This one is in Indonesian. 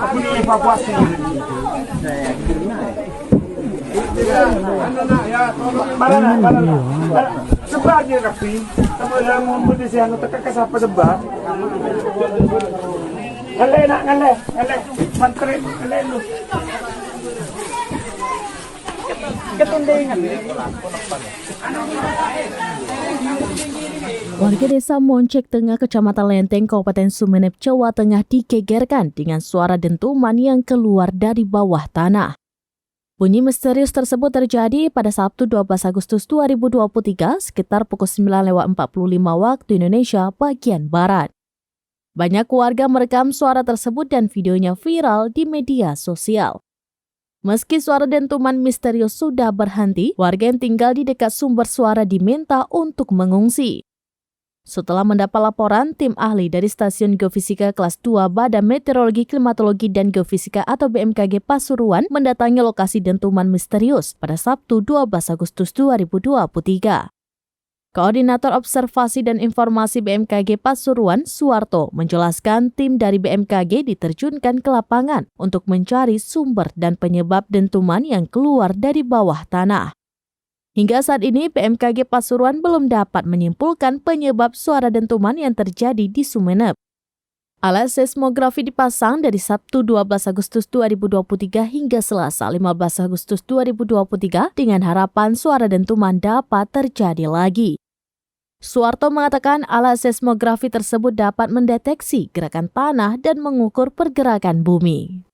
Aku ini evakuasi. Sebar dia kapi, sama yang mau di sana tekan ke siapa sebar. Ngale nak ngale, mantri ngale lu. Ketundengan. Warga desa Moncek Tengah, Kecamatan Lenteng, Kabupaten Sumeneb, Jawa Tengah digegerkan dengan suara dentuman yang keluar dari bawah tanah. Bunyi misterius tersebut terjadi pada Sabtu 12 Agustus 2023 sekitar pukul 9.45 waktu Indonesia bagian Barat. Banyak warga merekam suara tersebut dan videonya viral di media sosial. Meski suara dentuman misterius sudah berhenti, warga yang tinggal di dekat sumber suara diminta untuk mengungsi. Setelah mendapat laporan, tim ahli dari Stasiun Geofisika Kelas 2 Badan Meteorologi, Klimatologi, dan Geofisika atau BMKG Pasuruan mendatangi lokasi dentuman misterius pada Sabtu 12 Agustus 2023. Koordinator Observasi dan Informasi BMKG Pasuruan, Suwarto, menjelaskan tim dari BMKG diterjunkan ke lapangan untuk mencari sumber dan penyebab dentuman yang keluar dari bawah tanah. Hingga saat ini, BMKG Pasuruan belum dapat menyimpulkan penyebab suara dentuman yang terjadi di Sumeneb. Alat seismografi dipasang dari Sabtu 12 Agustus 2023 hingga Selasa 15 Agustus 2023 dengan harapan suara dentuman dapat terjadi lagi. Suwarto mengatakan alat seismografi tersebut dapat mendeteksi gerakan tanah dan mengukur pergerakan bumi.